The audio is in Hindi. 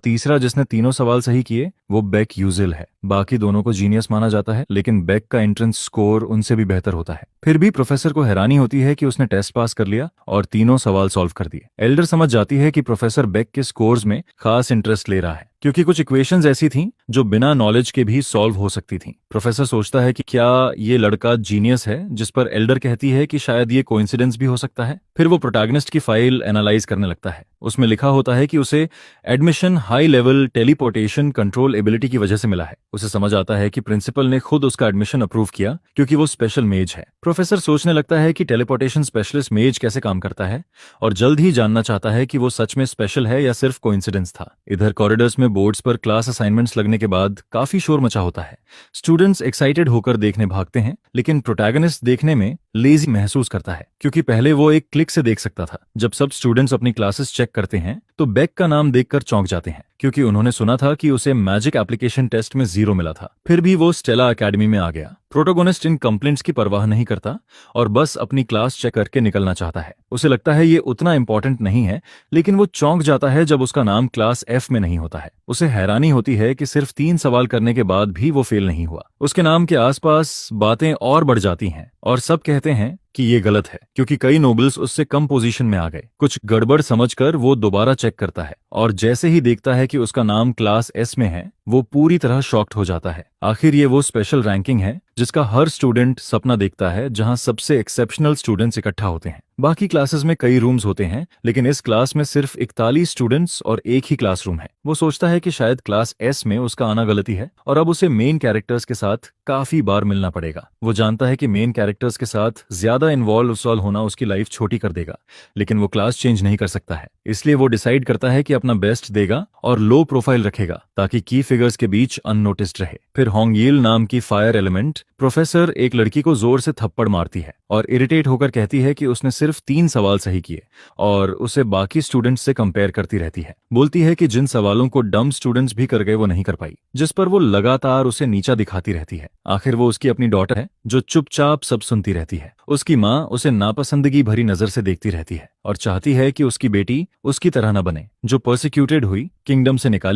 तीसरा जिसने तीनों सवाल सही किए वो बेक यूजिल है। बाकी दोनों को जीनियस माना जाता है, लेकिन बेक का एंट्रेंस स्कोर उनसे भी बेहतर होता है। फिर भी प्रोफेसर को हैरानी होती है कि उसने टेस्ट पास कर लिया और तीनों सवाल सॉल्व कर दिए। एल्डर समझ जाती है कि प्रोफेसर बेक के स्कोर्स में खास इंटरेस्ट ले रहा है, क्योंकि कुछ इक्वेशंस ऐसी थीं जो बिना नॉलेज के भी सॉल्व हो सकती थीं। प्रोफेसर सोचता है कि क्या ये लड़का जीनियस है, जिस पर एल्डर कहती है कि शायद ये कोइंसिडेंस भी हो सकता है। फिर वो प्रोटैगनिस्ट की फाइल एनालाइज करने लगता है। उसमें लिखा होता है कि उसे admission high level teleportation control ability की वजह से मिला है। उसे समझ आता है कि प्रिंसिपल ने खुद उसका एडमिशन अप्रूव किया क्योंकि वो स्पेशल मेज है। प्रोफेसर सोचने लगता है कि टेलीपोर्टेशन स्पेशलिस्ट मेज कैसे काम करता है और जल्द ही जानना चाहता है कि वो सच में स्पेशल है या सिर्फ कोइंसिडेंस था। इधर कॉरिडोर्स में बोर्ड्स पर क्लास असाइनमेंट्स लगने के बाद काफी शोर मचा होता है। स्टूडेंट्स एक्साइटेड होकर देखने भागते हैं, लेकिन प्रोटैगनिस्ट देखने में लेजी महसूस करता है, क्योंकि पहले वो एक क्लिक से देख सकता था। जब सब स्टूडेंट्स अपनी क्लासेस चेक करते हैं तो बेक का नाम देखकर चौंक जाते हैं, क्योंकि उन्होंने सुना था कि उसे मैजिक एप्लीकेशन टेस्ट में 0 मिला था। फिर भी वो स्टेला एकेडमी में आ गया। प्रोटोगोनिस्ट इन कंप्लेंट्स की परवाह नहीं करता और बस अपनी क्लास चेक करके निकलना चाहता है। उसे लगता है ये उतना इंपॉर्टेंट नहीं है, लेकिन वो चौंक जाता है जब उसका नाम क्लास एफ में नहीं होता है। उसे हैरानी होती है कि सिर्फ 3 सवाल करने के बाद भी वो फेल नहीं हुआ। उसके नाम के आसपास बातें और बढ़ जाती हैं और सब कहते हैं कि ये गलत है, क्योंकि कई नोबल्स उससे कम पोजीशन में आ गए। कुछ गड़बड़ समझकर वो दोबारा चेक करता है और जैसे ही देखता है कि उसका नाम क्लास एस में है, वो पूरी तरह शॉक्ड हो जाता है। आखिर ये वो स्पेशल रैंकिंग है जिसका हर स्टूडेंट सपना देखता है, जहां सबसे एक्सेप्शनल स्टूडेंट्स इकट्ठा होते हैं। बाकी क्लासेस में कई रूम्स होते हैं, लेकिन इस क्लास में सिर्फ 41 स्टूडेंट्स और एक ही क्लासरूम है। वो सोचता है कि शायद क्लास एस में उसका आना गलती है और अब उसे मेन कैरेक्टर्स के साथ काफी बार मिलना पड़ेगा। वो जानता है कि मेन कैरेक्टर्स के साथ ज्यादा इन्वॉल्व होना उसकी लाइफ छोटी कर देगा, लेकिन वो क्लास चेंज नहीं कर सकता है। इसलिए वो डिसाइड करता है कि अपना बेस्ट देगा और लो प्रोफाइल रखेगा, ताकि की फिगर्स के बीच अननोटिस्ड रहे। फिर होंगयील नाम की फायर एलिमेंट प्रोफेसर एक लड़की को जोर से थप्पड़ मारती है और इरिटेट होकर कहती है कि उसने सिर्फ 3 सवाल सही किए और उसे बाकी स्टूडेंट्स से कंपेयर करती रहती है। बोलती है कि जिन सवालों को डम स्टूडेंट्स भी कर गए वो नहीं कर पाई, जिस पर वो लगातार उसे नीचा दिखाती रहती है। आखिर वो उसकी अपनी डॉटर है जो चुपचाप सब सुनती रहती है। उसकी माँ उसे नापसंदगी भरी नजर से देखती रहती है और चाहती है कि उसकी बेटी उसकी तरह न बने, जो परसिक्यूटेड हुई, किंगडम से निकाली